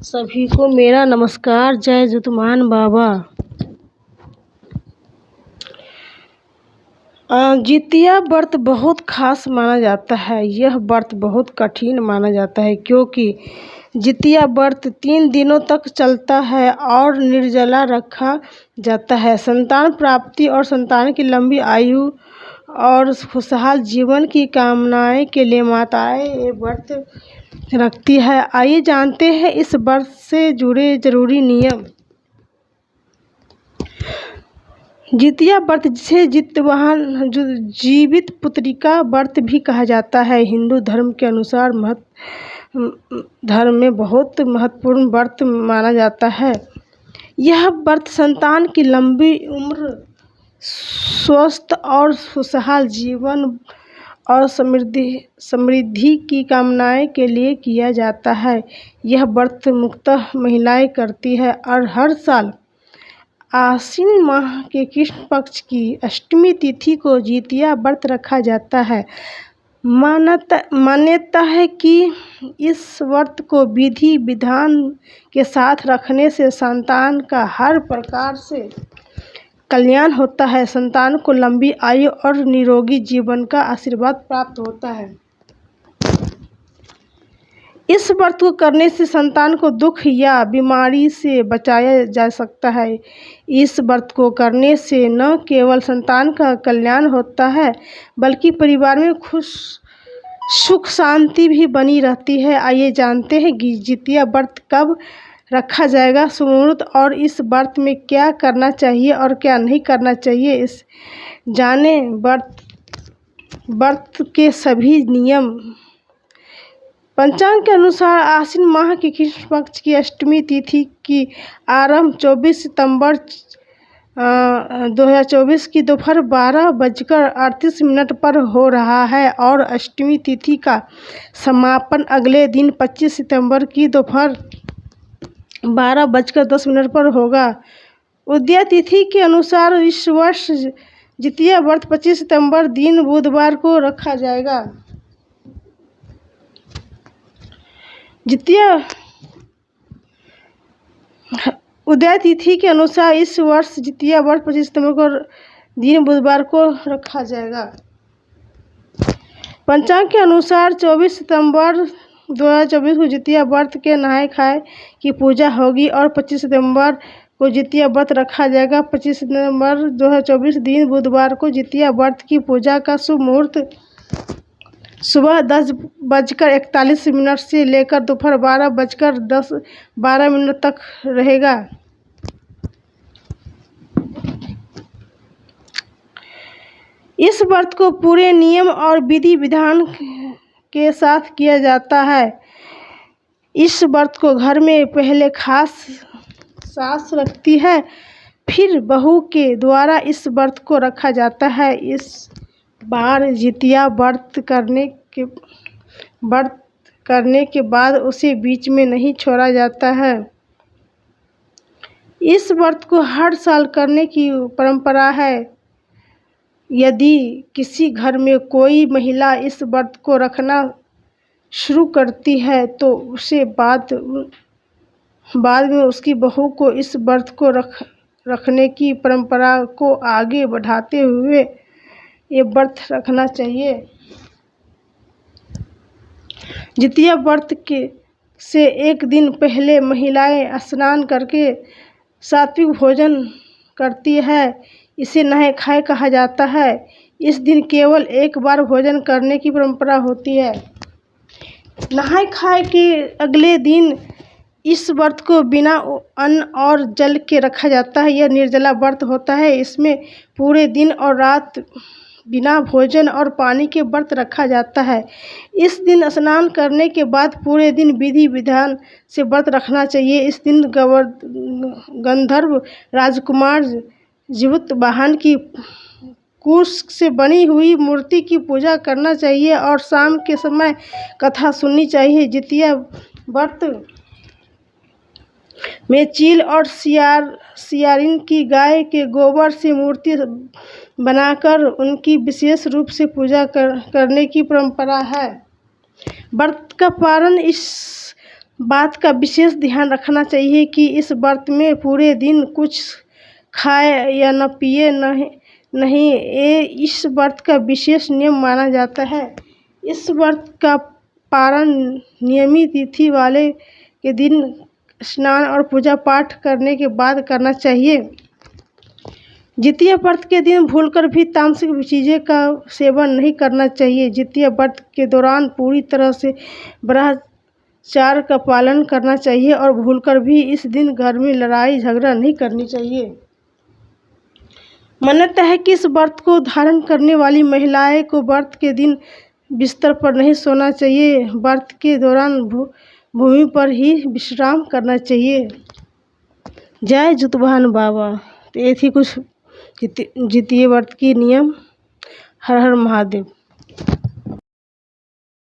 सभी को मेरा नमस्कार। जय जतुमान बाबा। जितिया व्रत बहुत खास माना जाता है। यह व्रत बहुत कठिन माना जाता है क्योंकि जितिया व्रत 3 दिनों तक चलता है और निर्जला रखा जाता है। संतान प्राप्ति और संतान की लंबी आयु और खुशहाल जीवन की कामनाएं के लिए माताएं ये व्रत रखती है। आइए जानते हैं इस व्रत से जुड़े जरूरी नियम। जितिया व्रत, जिसे जितवाहन जीवित पुत्रिका व्रत भी कहा जाता है, हिंदू धर्म के अनुसार धर्म में बहुत महत्वपूर्ण व्रत माना जाता है। यह व्रत संतान की लंबी उम्र, स्वस्थ और खुशहाल जीवन और समृद्धि की कामनाएं के लिए किया जाता है। यह व्रत मुख्यतः महिलाएं करती है और हर साल आश्विन माह के कृष्ण पक्ष की अष्टमी तिथि को जितिया व्रत रखा जाता है। मान्यता है कि इस व्रत को विधि विधान के साथ रखने से संतान का हर प्रकार से कल्याण होता है। संतान को लंबी आयु और निरोगी जीवन का आशीर्वाद प्राप्त होता है। इस व्रत को करने से संतान को दुख या बीमारी से बचाया जा सकता है। इस व्रत को करने से न केवल संतान का कल्याण होता है बल्कि परिवार में सुख शांति भी बनी रहती है। आइए जानते हैं कि जितिया व्रत कब रखा जाएगा, सुमुहूर्त और इस व्रत में क्या करना चाहिए और क्या नहीं करना चाहिए। इस जाने व्रत के सभी नियम। पंचांग के अनुसार आश्विन माह की कृष्ण पक्ष की अष्टमी तिथि की आरंभ 24 सितंबर 2024 की दोपहर 12:38 पर हो रहा है और अष्टमी तिथि का समापन अगले दिन 25 सितंबर की दोपहर 12:10 पर होगा। उदया तिथि के अनुसार इस वर्ष जितिया व्रत 25 सितंबर दिन बुधवार को रखा जाएगा। उदय तिथि के अनुसार इस वर्ष जितिया व्रत 25 सितंबर को दिन बुधवार को रखा जाएगा। पंचांग के अनुसार 24 सितंबर 2024 को जितिया व्रत के नहाय खाए की पूजा होगी और 25 सितंबर को जितिया व्रत रखा जाएगा। 25 सितंबर 2024 दिन बुधवार को जितिया व्रत की पूजा का शुभ मुहूर्त सुबह 10:41 से लेकर दोपहर 12:12 तक रहेगा। इस व्रत को पूरे नियम और विधि विधान के साथ किया जाता है। इस व्रत को घर में पहले खास सास रखती है, फिर बहू के द्वारा इस व्रत को रखा जाता है। इस बार जितिया व्रत करने के बाद उसे बीच में नहीं छोड़ा जाता है। इस व्रत को हर साल करने की परंपरा है। यदि किसी घर में कोई महिला इस व्रत को रखना शुरू करती है तो उसे बाद में उसकी बहू को इस व्रत को रखने की परंपरा को आगे बढ़ाते हुए ये व्रत रखना चाहिए। जितिया व्रत से एक दिन पहले महिलाएं स्नान करके सात्विक भोजन करती है। इसे नहाय खाए कहा जाता है। इस दिन केवल एक बार भोजन करने की परंपरा होती है। नहाय खाए के अगले दिन इस व्रत को बिना अन्न और जल के रखा जाता है। यह निर्जला व्रत होता है। इसमें पूरे दिन और रात बिना भोजन और पानी के व्रत रखा जाता है। इस दिन स्नान करने के बाद पूरे दिन विधि विधान से व्रत रखना चाहिए। इस दिन गंधर्व राजकुमार जीवित वाहन की कुश से बनी हुई मूर्ति की पूजा करना चाहिए और शाम के समय कथा सुननी चाहिए। जितिया व्रत में चील और सियारिन की गाय के गोबर से मूर्ति बनाकर उनकी विशेष रूप से पूजा करने की परंपरा है। व्रत का पारण इस बात का विशेष ध्यान रखना चाहिए कि इस व्रत में पूरे दिन कुछ खाए या न पिए नहीं। ये इस व्रत का विशेष नियम माना जाता है। इस व्रत का पारण नियमित तिथि वाले के दिन स्नान और पूजा पाठ करने के बाद करना चाहिए। जितिया व्रत के दिन भूलकर भी तामसिक चीज़ें का सेवन नहीं करना चाहिए। जितिया व्रत के दौरान पूरी तरह से ब्रह्मचर्य का पालन करना चाहिए और भूलकर भी इस दिन घर में लड़ाई झगड़ा नहीं करनी चाहिए। मान्यता है कि इस व्रत को धारण करने वाली महिलाएं को व्रत के दिन बिस्तर पर नहीं सोना चाहिए। व्रत के दौरान भूमि पर ही विश्राम करना चाहिए। जय जुतवाहन बाबा। तो ये थी कुछ जितिया व्रत की नियम। हर हर महादेव।